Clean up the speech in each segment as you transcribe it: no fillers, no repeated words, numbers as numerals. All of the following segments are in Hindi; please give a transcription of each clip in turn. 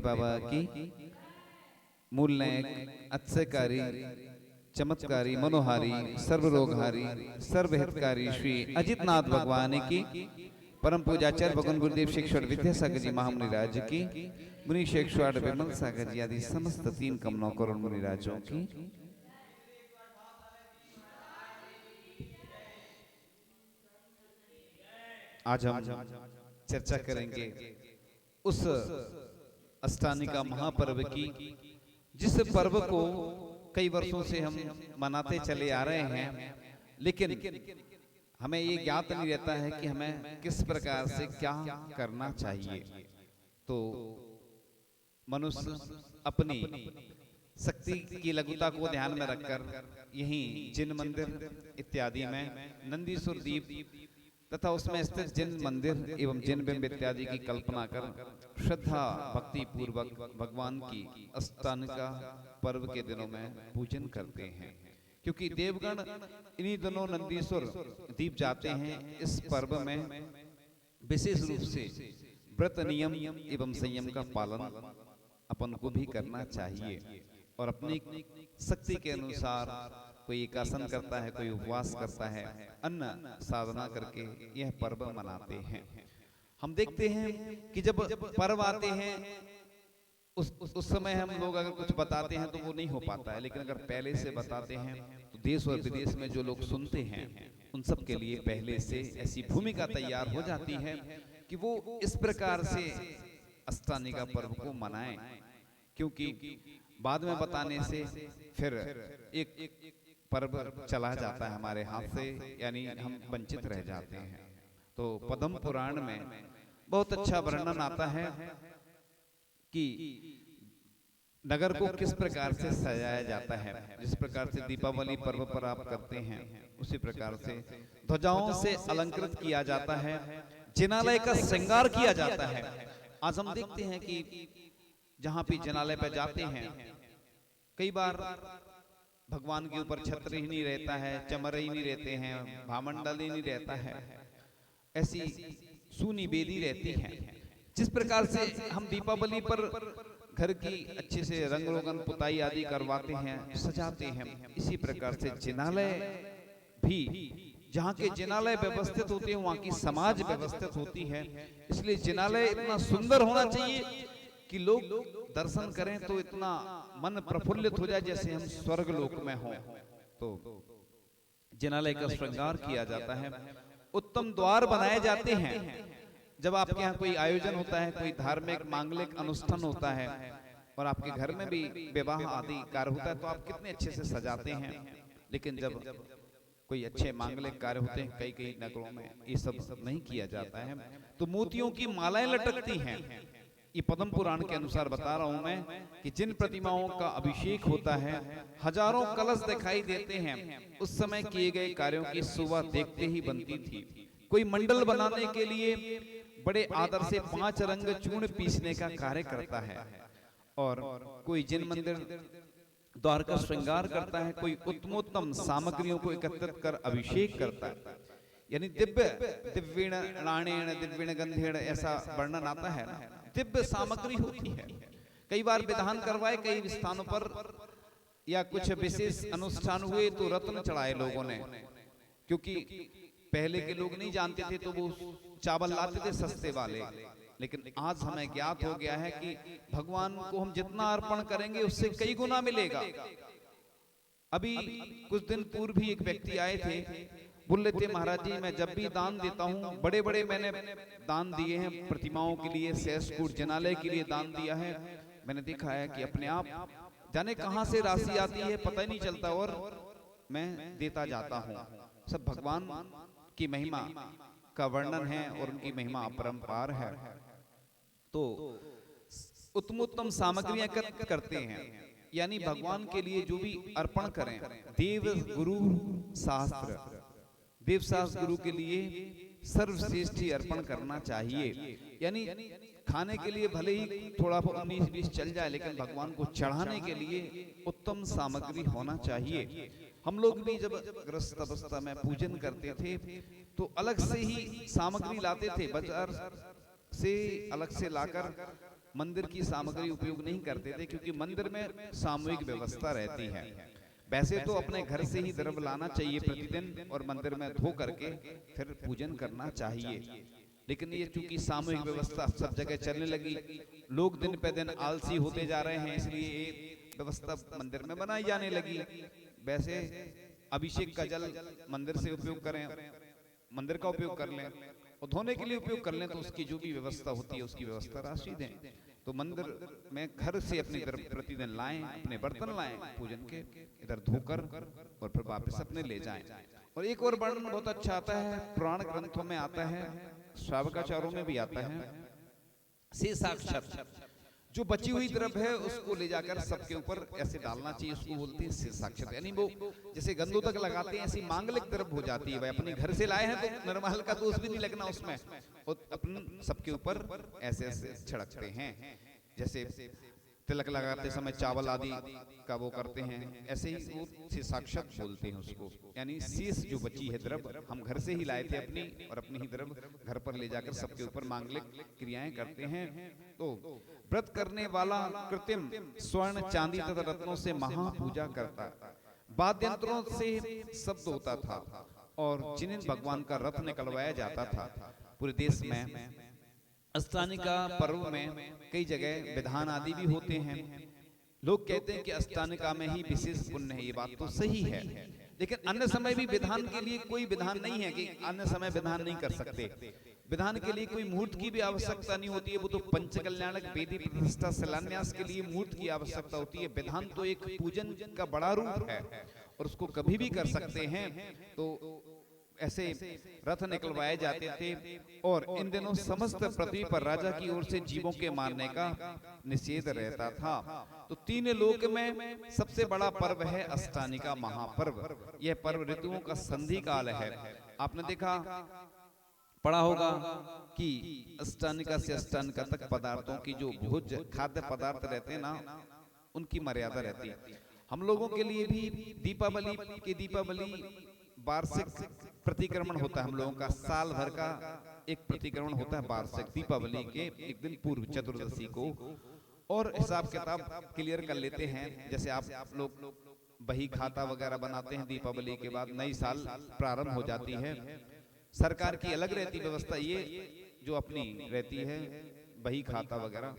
बाबा की मूल नायक अत्सकारी चमत्कारी मनोहारी सर्वरोगहारी सर्वहितकारी श्री अजितनाथ भगवान की परम पूजाचार्य भगवान गुरुदेव शेखर विद्यासागर जी महामुनि राज की मुनि शेखर विमल सागर जी आदि समस्त 3 कमलों करोड़ मुनि राजों की आज हम चर्चा करेंगे उस अष्टानिका महापर्व की जिस पर्व को कई वर्षों से हम मनाते चले आ रहे हैं, लेकिन हमें ये ज्ञात नहीं रहता है कि हमें किस प्रकार से क्या करना चाहिए। तो मनुष्य अपनी शक्ति की लघुता को ध्यान में रखकर यहीं जिन मंदिर इत्यादि में नंदीश्वर दीप तथा उसमें स्थित जिन मंदिर एवं जिन बिंब इत्यादि की कल्पना कर श्रद्धा भक्ति पूर्वक भगवान की अष्टानिका पर्व के दिनों में पूजन करते हैं, क्योंकि देवगण इन्हीं दिनों नंदीश्वर दीप जाते हैं। इस पर्व में विशेष रूप से व्रत नियम एवं संयम का पालन अपन को भी करना चाहिए और अपनी शक्ति के अनुसार कोई एकासन करता है, कोई उपवास करता है, अन्न साधना करके यह पर्व मनाते हैं। हम देखते हैं कि जब पर्व आते हैं उस समय हम लोग अगर कुछ बताते हैं तो वो नहीं हो पाता है, लेकिन अगर पहले से बताते हैं तो देश और विदेश में जो लोग सुनते हैं उन सब के लिए पहले से ऐसी भूमिका तैयार हो जाती है कि वो इस प्रकार से अष्टानिका पर्व को मनाएं, क्योंकि बाद में बताने से फिर एक पर्व चला जाता है हमारे हाथ से, यानी हम वंचित रह जाते हैं। तो पद्म पुराण में बहुत अच्छा वर्णन आता है कि नगर को किस प्रकार से सजाया जाता है। जिस प्रकार से दीपावली पर्व पर आप करते हैं उसी प्रकार से ध्वजाओं से अलंकृत किया जाता है, जिनालय का श्रृंगार किया जाता है। आज हम देखते हैं कि जहां भी जिनालय पे जाते हैं कई बार भगवान के ऊपर छत्र ही नहीं रहता है, चमर ही नहीं रहते हैं, भामंडल ही नहीं रहता है, ऐसी सूनी बेदी रहती है। जिस प्रकार से हम दीपावली पर घर की अच्छे से रंग रोगन पुताई आदि करवाते हैं, सजाते हैं, इसी प्रकार से जिनालय भी जहाँ के जिनालय व्यवस्थित होते हैं वहाँ की समाज व्यवस्थित होती है। इसलिए जिनालय इतना सुंदर होना चाहिए कि लोग दर्शन करें तो इतना मन प्रफुल्लित हो जाए जैसे हम स्वर्ग लोक में हों। तो जिनालय का श्रृंगार किया जाता है, उत्तम द्वार बनाए जाते हैं। जब आपके यहाँ कोई आयोजन होता है, कोई धार्मिक मांगलिक अनुष्ठान होता है और आपके घर में भी विवाह आदि कार्य होता है तो आप कितने अच्छे से सजाते हैं, लेकिन जब कोई अच्छे मांगलिक कार्य होते हैं कई कई नगरों में ये सब नहीं किया जाता है। तो मोतियों की मालाएं लटकती हैं। ये पद्म पुराण के अनुसार बता रहा हूं मैं कि जिन प्रतिमाओं का अभिषेक होता है हजारों कलश दिखाई देते हैं। उस समय किए गए कार्यों की शोभा देखते ही बनती थी। कोई मंडल बनाने के लिए बड़े आदर से 5 रंग चूर्ण पीसने का कार्य करता है, और कोई जिन मंदिर द्वार का श्रृंगार करता है, कोई उत्तमोत्तम सामग्रियों को एकत्रित कर अभिषेक करता है, यानी दिव्येण राणेण दिव्येण गंधेण ऐसा वर्णन आता है ना, दिव्य सामग्री होती है। कई बार विधान करवाए कई स्थानों पर या कुछ विशेष अनुष्ठान हुए तो रत्न चढ़ाए लोगों ने, क्योंकि पहले के लोग नहीं जानते थे तो वो चावल लाते थे सस्ते वाले। लेकिन आज हमें ज्ञात हो गया है कि भगवान को हम जितना अर्पण करेंगे उससे कई गुना मिलेगा। अभी कुछ दिन पूर्व ही एक व्यक्ति आए थे, बोल रहे थे महाराज जी मैं जब भी दान देता हूँ, बड़े बड़े मैंने दान दिए हैं प्रतिमाओं के लिए, सहस्त्रकूट जिनालय के लिए दान दिया है, मैंने देखा है कि अपने आप जाने कहां से राशि आती है पता ही नहीं चलता और मैं देता जाता हूँ। सब भगवान की महिमा का वर्णन है और उनकी महिमा अपरंपार है। तो उत्तमोत्तम सामग्रियां एकत्र करते हैं, यानी भगवान के लिए जो भी अर्पण करें, देव गुरु शास्त्र, देव शास्त्र गुरु के लिए सर्वश्रेष्ठ ही अर्पण करना चाहिए। यानी खाने के लिए भले ही थोड़ा 19-20 चल जाए, लेकिन भगवान को चढ़ाने के लिए उत्तम सामग्री होना चाहिए। हम लोग भी जब ग्रस्त अवस्था में पूजन करते थे तो अलग से ही सामग्री लाते थे, बाजार से अलग से लाकर मंदिर की सामग्री उपयोग नहीं करते थे, क्योंकि मंदिर में सामूहिक व्यवस्था रहती है। वैसे तो अपने घर से ही द्रव्य लाना चाहिए प्रतिदिन और मंदिर में धो करके फिर पूजन करना चाहिए, लेकिन ये चूंकि सामूहिक व्यवस्था सब जगह चलने लगी, लोग दिन पे दिन आलसी होते जा रहे हैं, इसलिए ये व्यवस्था मंदिर में बनाई जाने लगी। वैसे अभिषेक का जल मंदिर से उपयोग करें, मंदिर का उपयोग कर लें, और धोने के लिए उपयोग कर लें तो उसकी जो भी व्यवस्था होती है उसकी व्यवस्था राशि दें। तो मंदिर में घर से अपने प्रतिदिन लाएं, अपने बर्तन लाएं पूजन के, इधर धोकर और फिर वापस अपने ले जाएं। और एक और वर्णन बहुत अच्छा आता है, पुराण ग्रंथों में आता है, श्रावकाचारों में भी आता है, से साक्षात जो बची हुई द्रव्य है उसको ले जाकर सबके ऊपर ऐसे डालना चाहिए, उसको बोलते हैं से साक्षात। यानी वो जैसे गंदोदक लगाते हैं ऐसी मांगलिक द्रव्य हो जाती है, भाई अपने घर से लाए हैं तो निर्मल का दोष भी नहीं लगना उसमें, और अपन सबके ऊपर ऐसे ऐसे छिड़कते हैं। जैसे तिलक लगाते समय चावल आदि का वो करते हैं, ऐसे ही वो से साक्षात बोलते हैं उसको। यानी शेष जो बची है द्रव्य हम घर से ही लाए थे अपनी, और अपनी ही द्रव्य घर पर ले जाकर सबके ऊपर मांगलिक क्रियाएं करते हैं। तो व्रत करने वाला कृत्रिम स्वर्ण चांदी तथा रत्नों से महापूजा करता, वाद्यंत्रों से शब्द होता था और जिन्हें भगवान का रथ निकलवाया जाता था। पूरे देश में अष्टानिका पर्व में कई जगह विधान आदि भी होते हैं। लोग कहते हैं कि अष्टानिका में ही विशेष पुण्य है, ये बात तो सही है, लेकिन अन्य समय भी विधान के लिए कोई विधान नहीं है कि अन्य समय विधान नहीं कर सकते। विधान के लिए कोई मुहूर्त की भी आवश्यकता नहीं होती है, वो तो पंचकल्याणक वेदी प्रतिष्ठा शिलान्यास के लिए मुहूर्त की आवश्यकता होती है। विधान तो एक पूजन का बड़ा रूप है और उसको कभी भी कर सकते हैं। तो ऐसे रथ निकलवाए जाते थे, और इन दिनों समस्त पृथ्वी पर राजा की ओर से जीवों के मारने का निषेध रहता था। तो तीन लोक में सबसे बड़ा पर्व है अष्टानिका महापर्व। यह पर्व ऋतुओं का संधि काल है। आपने देखा पढ़ा होगा कि अष्टानिका से अष्टानिका तक पदार्थों की जो भोज खाद्य पदार्थ रहते हैं ना, उनकी मर्यादा रहती है। हम लोगों के लिए भी दीपावली वार्षिक प्रतिक्रमण होता है। हम लोगों का साल भर का एक प्रतिक्रमण होता है वार्षिक, दीपावली के एक दिन पूर्व चतुर्दशी को, और हिसाब किताब क्लियर कर लेते हैं। जैसे आप लोग बही खाता वगैरह बनाते हैं, दीपावली के बाद नई साल प्रारंभ हो जाती है। सरकार की अलग रहती व्यवस्था, ये जो अपनी रहती है बही खाता वगैरह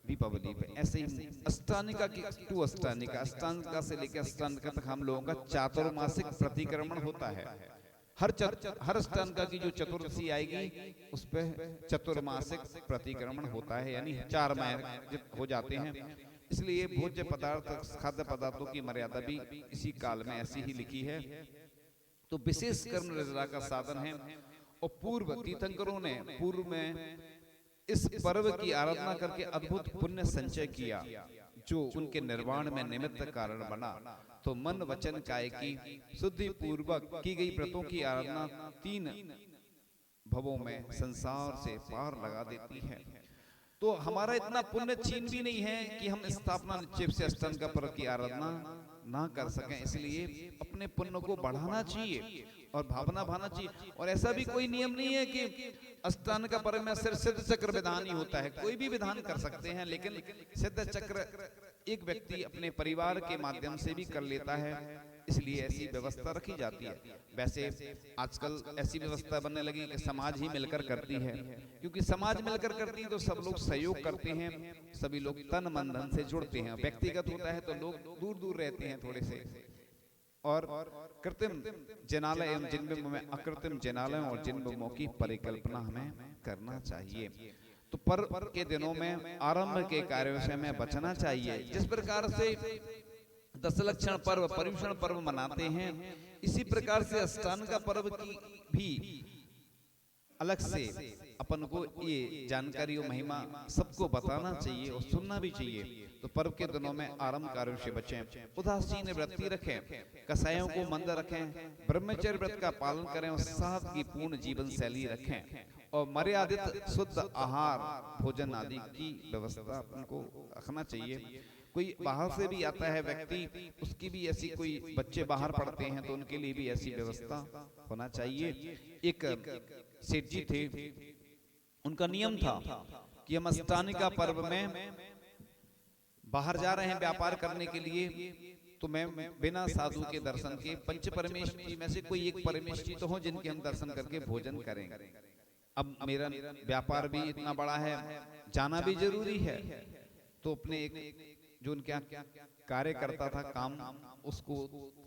दीपावली पे। ऐसे ही अष्टानिका की टू अष्टानिका से लेकर अष्टानिका तक हम लोगों का चातुर्मासिक प्रतिक्रमण होता है। हर अष्टानिका की जो चतुर्दशी आएगी उस पे चतुर्मासिक प्रतिक्रमण होता है, यानी 4 महीने हो जाते हैं। इसलिए भोज्य पदार्थ खाद्य पदार्थों की मर्यादा भी इसी काल में ऐसी ही लिखी है। तो विशेष कर्म रजरा का साधन है, और पूर्व तीर्थंकरों ने पूर्व में इस पर्व की आराधना करके अद्भुत पुण्य संचय किया, जो उनके निर्वाण में निमित्त कारण बना। तो मन वचन काय की शुद्धि पूर्वक की गई व्रतों की आराधना 3 भवों में संसार से पार लगा देती है। तो हमारा इतना पुण्य छीन भी नहीं है कि हम स्थापना निश्चय से अष्टांग पर्व की आराधना ना कर सकें। इसलिए अपने पुण्य को बढ़ाना चाहिए और भावना भाना चाहिए। और ऐसा भी कोई नियम नहीं है कि अष्टांग का पर्व में सिर्फ सिद्ध चक्र विधान ही होता है, कोई भी विधान कर सकते हैं, लेकिन सिद्ध चक्र एक व्यक्ति अपने परिवार के माध्यम से भी कर लेता है, इसलिए ऐसी व्यवस्था रखी जाती है। वैसे आजकल ऐसी व्यवस्था बनने लगी कि समाज ही मिलकर करती है, क्योंकि समाज मिलकर करती है तो सब लोग सहयोग करते हैं, सभी लोग तन मन धन से जुड़ते हैं। व्यक्तिगत होता है तो लोग दूर दूर रहते हैं थोड़े से। और कृत्रिम जनालय एवं जिनबिंब में अकृत्रिम जनालय और जिनबिंबों की परिकल्पना हमें करना चाहिए। तो पर्व के दिनों में आरंभ के कार्यों से हमें बचना चाहिए। जिस प्रकार से दशलक्षण पर्व पर्युषण पर्व मनाते हैं, इसी प्रकार से अष्टांग का पर्व की भी अलग से अपन को ये जानकारी और महिमा सबको बताना चाहिए और सुनना भी चाहिए। तो पर्व के दिनों में आरंभ कार्यों से बचें, उदासीन वृत्ति रखें, कसायों को मंद रखें, ब्रह्मचर्य व्रत का पालन करें और साध की पूर्ण जीवन शैली रखें, और मर्यादित शुद्ध आहार भोजन आदि की व्यवस्था अपन को रखना चाहिए। कोई बाहर से भी आता है व्यक्ति, उसकी भी ऐसी कोई बच्चे बाहर पढ़ते हैं तो उनके लिए भी ऐसी व्यवस्था होना चाहिए। एक सेठ जी थे, उनका नियम था कि हम अष्टानिका पर्व में बाहर जा रहे हैं व्यापार करने के लिए, तो मैं बिना साधु के दर्शन के पंच परमेश जी में से कोई एक परमेश जी तो हो जिनके हम दर्शन करके भोजन करेंगे। अब मेरा व्यापार भी इतना बड़ा है, जाना भी जरूरी है, तो अपने एक जो उनके कार्य करता था काम, उसको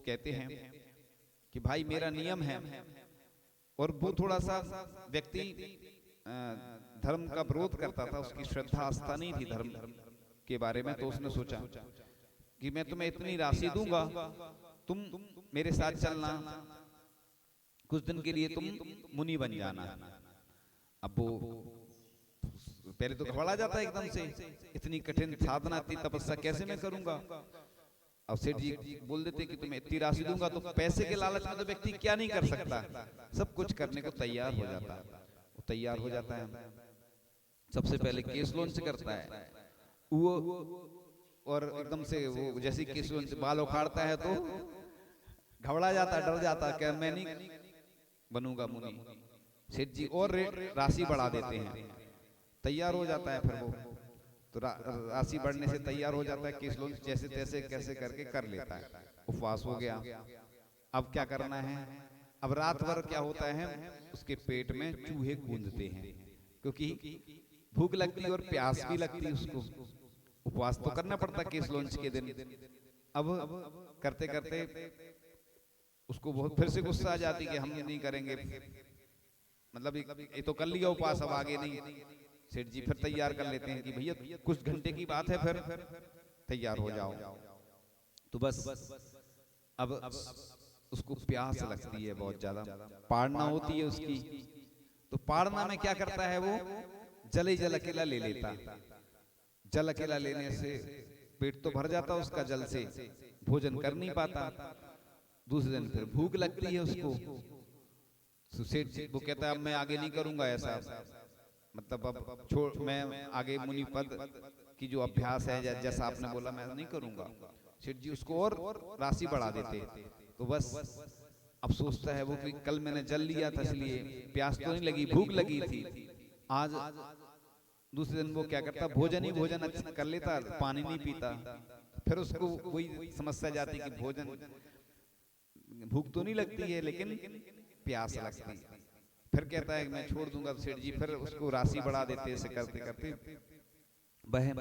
कहते हैं कि भाई मेरा नियम है, और वो थोड़ा सा व्यक्ति धर्म का विरोध करता था, उसकी श्रद्धा आस्था नहीं थी धर्म के बारे में, तो उसने सोचा कि मैं तुम्हें इतनी राशि दूंगा, तुम मेरे साथ चलना, कुछ दिन के लिए तुम मुनि बन जाना। अब वो पहले तो घबरा जाता है एकदम से, इतनी कठिन साधना, इतनी तपस्या कैसे मैं करूंगा। अब सेठ जी बोल देते कि तुम्हें इतनी राशि दूंगा, तो पैसे के लालच में तो व्यक्ति क्या नहीं कर सकता, सब कुछ करने को तैयार हो जाता है। वो तैयार हो जाता है, सबसे पहले केस लोन से करता है वो, और एकदम से वो जैसे केस लोन से बाल उखाड़ता है तो घबरा जाता, डर जाता, क्या मैं नहीं बनूंगा मुनि। सेठ जी और राशि बढ़ा देते हैं, तैयार हो जाता है, फिर वो तो राशि बढ़ने से तैयार हो जाता है, केस लोन जैसे तैसे कैसे करके कर लेता है, उपवास हो गया। अब क्या करना है, अब रात भर क्या होता है, उसके पेट में चूहे कूदते हैं, क्योंकि भूख लगती है और प्यास भी लगती है उसको, उपवास तो करना पड़ता केस लॉन्च के दिन। अब करते करते उसको बहुत फिर से गुस्सा आ जाती कि हम नहीं करेंगे, मतलब ये तो कर लिया उपवास, अब आगे नहीं। सेठ जी फिर तैयार कर लेते हैं कि भैया कुछ घंटे की बात है, फिर तैयार हो जाओ। तो बस अब उसको प्यास लगती है बहुत ज्यादा, पाड़ना होती है उसकी, तो पाड़ना में क्या करता है वो, जल अकेला ले लेता। जल अकेला लेने से पेट तो भर जाता उसका जल से, भोजन कर नहीं पाता। दूसरे दिन फिर भूख लगती है उसको, सेठ जी वो कहता है अब मैं आगे नहीं करूंगा ऐसा, मतलब अब छोड़, मैं आगे मुनि पद की जो अभ्यास है जैसा आपने बोला मैं नहीं करूंगा। सेठ जी उसको और राशि बढ़ा देते। तो बस अब सोचता है वो कि कल मैंने जल लिया था इसलिए प्यास तो नहीं लगी, भूख लगी थी। आज दूसरे दिन वो क्या करता, भोजन ही भोजन अच्छा कर लेता, पानी नहीं पीता। फिर उसको वही समस्या जाती कि भोजन, भूख तो नहीं लगती है लेकिन प्यास लगती है। फिर कहता है मैं छोड़ दूंगा, तो सेठ जी फिर उसको राशि बढ़ा देते, ऐसे करते करते वह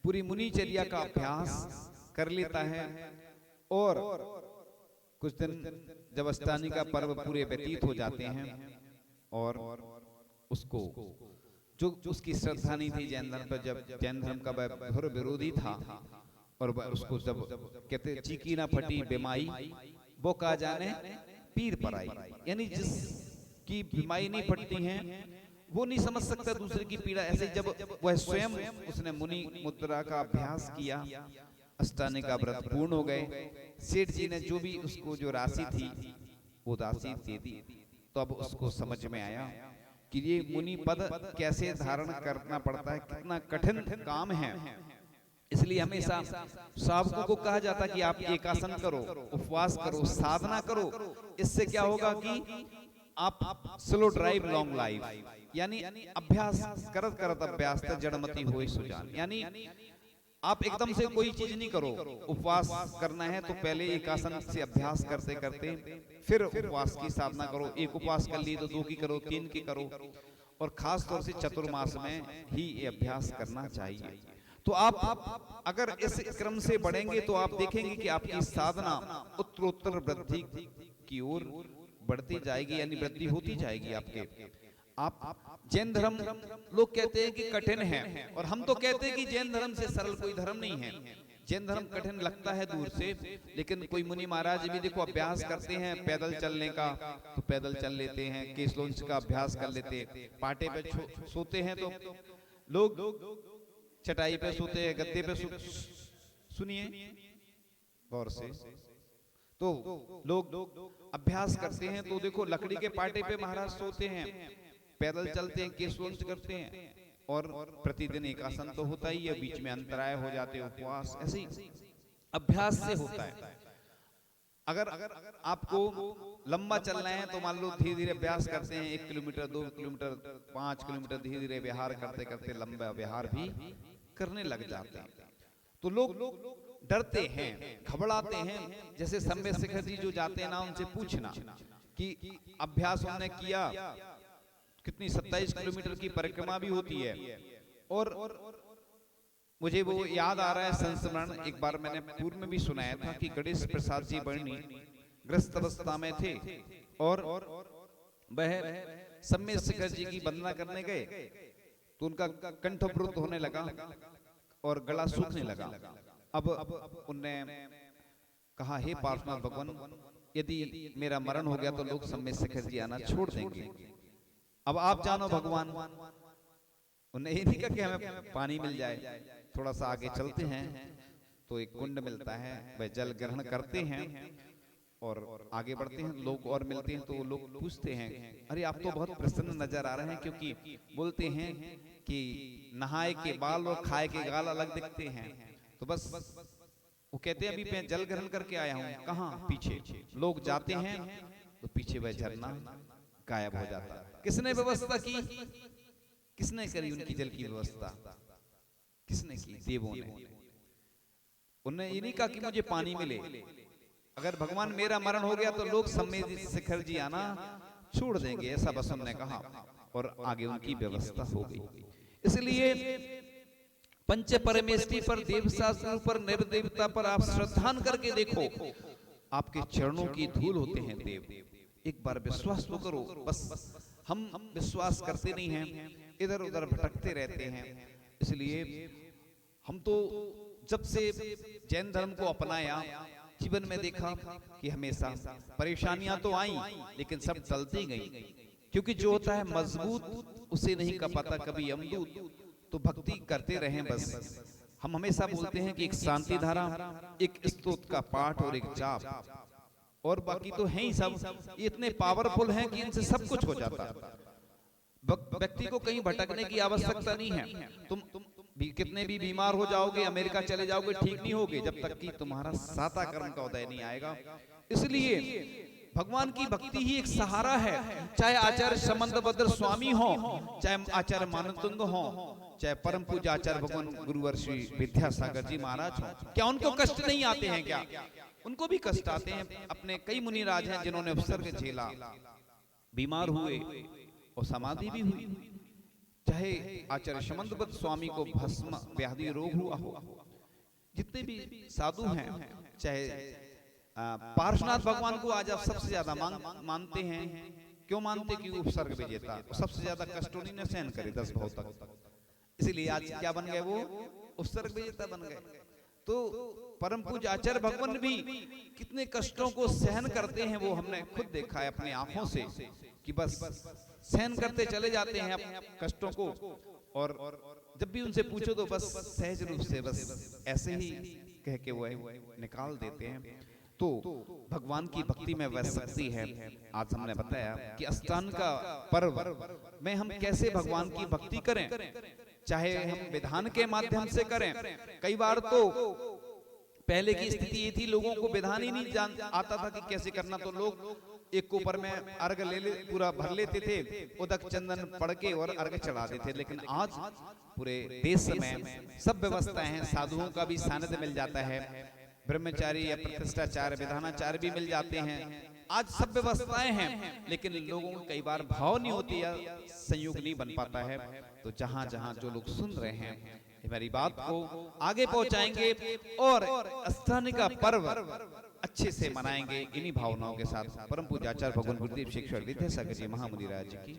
पूरी मुनिचर्या का अभ्यास कर लेता है। और कुछ दिन जब अष्टानी का पर्व पूरे व्यतीत हो जाते हैं, और उसको जो उसकी श्रद्धा नहीं थी जैन धर्म पर, जब जैन धर्म का घोर विरोधी था, और उसको जब कहते चीकी ना फटी बेमाई वो कहा जाने पीर पर आई, यानी जिसकी बीमारी नहीं फटती हैं वो नहीं समझ सकता दूसरे की पीड़ा। ऐसे जब वह स्वयं उसने मुनि मुद्रा का अभ्यास किया, अष्टानी का व्रत पूर्ण हो गए, सेठ जी ने जो भी उसको जो राशि थी वो राशि दे दी। तो अब उसको समझ में आया कि ये मुनि पद कैसे धारण करना पड़ता है, कितना कठिन काम है। इसलिए हमेशा साधकों को कहा जाता कि आप एकासन करो, उपवास करो, साधना करो। इससे क्या होगा कि आप स्लो ड्राइव लॉन्ग लाइफ, यानी अभ्यास करत करत अभ्यास तक जड़मती होए सुजान, यानी आप एकदम से कोई चीज नहीं करो। उपवास करना है तो पहले एकासन से अभ्यास करते करते फिर उपवास की साधना करो। एक उपवास कर लिए तो 2 की करो, 3 की करो, और खास तौर से चतुर्मास में ही ये अभ्यास करना चाहिए। तो आप अगर इस क्रम से बढ़ेंगे तो आप देखेंगे कि आपकी साधना उत्तरोत्तर वृद्धि की ओर बढ़ती जाएगी, यानी वृद्धि होती जाएगी आपके। आप जैन धर्म लोग कहते हैं कि कठिन है, और हम तो कहते हैं कि जैन धर्म से सरल कोई धर्म नहीं है। जैन धर्म कठिन लगता है दूर से, लेकिन कोई मुनि महाराज भी देखो अभ्यास करते हैं पैदल चलने का, तो पैदल चल लेते हैं, केसलोंच का अभ्यास कर लेते हैं, पाटे पे सोते हैं तो लोग चटाई पे सोते हैं, गद्दे पे सुनिए गौर से, तो लोग अभ्यास करते हैं तो देखो लकड़ी के पाटे पे महाराज सोते हैं, पैदल चलते हैं, केसलोंच करते हैं, और प्रतिदिन एक आसन तो होता ही है, बीच में अंतराय हो जाते, उपवास, ऐसे ही अभ्यास से होता है। अगर आपको लंबा चलना है तो मान लो धीरे धीरे अभ्यास करते हैं, 1 किलोमीटर 2 किलोमीटर 5 किलोमीटर धीरे धीरे विहार करते करते लंबा विहार भी करने लग जाते हैं। तो लोग डरते हैं, घबराते हैं। जैसे सम्यक शिखर जी जो जाते हैं ना, उनसे पूछना कि अभ्यास उन्होंने किया, कितनी 27 किलोमीटर की परिक्रमा भी होती है। और मुझे वो याद आ रहा है संस्मरण, एक बार मैंने पूर्व में भी सुनाया था कि गणेश प्रसाद जी बरनी ग्रस्त अवस्था में थे और वह सम्यक शिखर जी की वंदना करने गए तो उनका कंठ अवरुद्ध होने लगा और गला सूखने लगा। अब उनने कहा, हे पार्श्वनाथ भगवान, यदि मेरा मरण हो गया तो लोग सम्यक शिखर जी आना छोड़ देंगे, अब आप जानो भगवान। उन्हें ये नहीं कहा कि हमें पानी मिल जाए। थोड़ा सा आगे चलते हैं तो एक कुंड मिलता है, वह जल ग्रहण करते हैं और आगे बढ़ते हैं। लोग और मिलते हैं तो लोग पूछते हैं, अरे आप तो बहुत प्रसन्न नजर आ रहे हैं, क्योंकि बोलते हैं कि नहाए के बाल और खाए के गाल अलग दिखते हैं। तो बस वो कहते हैं अभी मैं जल ग्रहण करके आया हूँ। कहाँ? पीछे। लोग जाते हैं तो पीछे वह झरना गायब हो जाता है। किसने व्यवस्था की? किसने करी उनकी जल की व्यवस्था? किसने की? देवों ने। उन्होंने ये नहीं कहा कि मुझे पानी मिले। अगर भगवान मेरा मरण हो गया तो लोग सम्यक शिखर जी आना छोड़ देंगे, ऐसा बस उन्होंने कहा और आगे उनकी व्यवस्था हो गई। इसलिए पंच परमेष्टि पर, देव शास्त्र पर, नैव देवता पर आप श्रद्धान करके देखो, आपके चरणों की धूल होते हैं देव। एक बार विश्वास तो करो। बस हम विश्वास करते नहीं हैं, इधर उधर भटकते रहते हैं। इसलिए हम तो जब से जैन धर्म को अपनाया, जीवन में देखा कि हमेशा परेशानियां तो आई लेकिन सब टलती गई, क्योंकि जो होता है मजबूत उसे नहीं का पता कभी अमदूत। तो भक्ति करते रहें बस। हम हमेशा बोलते हैं कि एक शांति धारा, एक स्तोत्र का पाठ और एक जाप, और बाकी तो है ही सब इतने पावरफुल हैं कि इनसे सब कुछ हो जाता है। व्यक्ति को कहीं भटकने की आवश्यकता नहीं है। तुम कितने भी बीमार हो जाओगे, अमेरिका चले जाओगे, ठीक नहीं होगे जब तक कि तुम्हारा साता कर्म का उदय नहीं आएगा। इसलिए भगवान की भक्ति ही एक सहारा है। चाहे आचार्य समंतभद्र स्वामी हो, चाहे आचार्य मानतुंग हो, चाहे परम पूज्य आचार्य भगवान गुरुवर श्री विद्यासागर जी महाराज हो, क्या उनको कष्ट नहीं आते हैं? क्या उनको भी कष्ट आते हैं। अपने कई मुनिराज हैं जिन्होंने उपसर्ग झेला, बीमार हुए और समाधि भी हुई। चाहे आचार्य समंतभद्र स्वामी को भस्म व्याधि रोग हुआ हो, जितने भी साधु हैं, चाहे पार्श्वनाथ भगवान को आज आप सबसे ज्यादा मानते हैं। क्यों मानते? कि उपसर्ग विजेता, सबसे ज्यादा कष्ट उन्हीं ने सहन करे 10 भाव तक। इसलिए आज क्या बन गए? वो उपसर्ग विजेता बन गए। तो परम पूज्य आचार्य भगवान भी कितने कष्टों को सहन करते हैं, वो हमने खुद देखा है अपनी आंखों से, कि बस सहन करते चले जाते हैं अपने कष्टों को। और जब भी उनसे पूछो तो बस सहज रूप से बस ऐसे ही कह के वो निकाल देते हैं। तो भगवान की भक्ति में वह शक्ति है। आज हमने बताया कि अष्टांग का पर्व में हम कैसे भगवान की भक्ति करें, चाहे हम विधान के माध्यम से करें। कई बार तो पहले की स्थिति ये थी, लोगों को विधान ही नहीं जान आता था कि कैसे करना, तो लोग एक ऊपर में अर्घ ले पूरा भर लेते थे, उदक चंदन पढ़ के और अर्घ चढ़ा देते थे। लेकिन आज पूरे देश में सब व्यवस्थाएं हैं, साधुओं का भी सानिध्य मिल जाता है, ब्रह्मचारी या प्रतिष्ठाचार्य विधानाचार्य भी मिल जाते हैं। आज सब व्यवस्थाएं हैं, लेकिन लोगों को कई बार भाव नहीं होती या संयोग नहीं बन पाता है। तो जहां जहां जो लोग सुन रहे हैं हमारी बात को आगे पहुंचाएंगे और अष्टांग का पर्व अच्छे से मनाएंगे इन्हीं भावनाओं के साथ। परम पूज्य आचार्य भगवान गुरुदेव शिक्षक विद्यासागर जी महामुनि राज की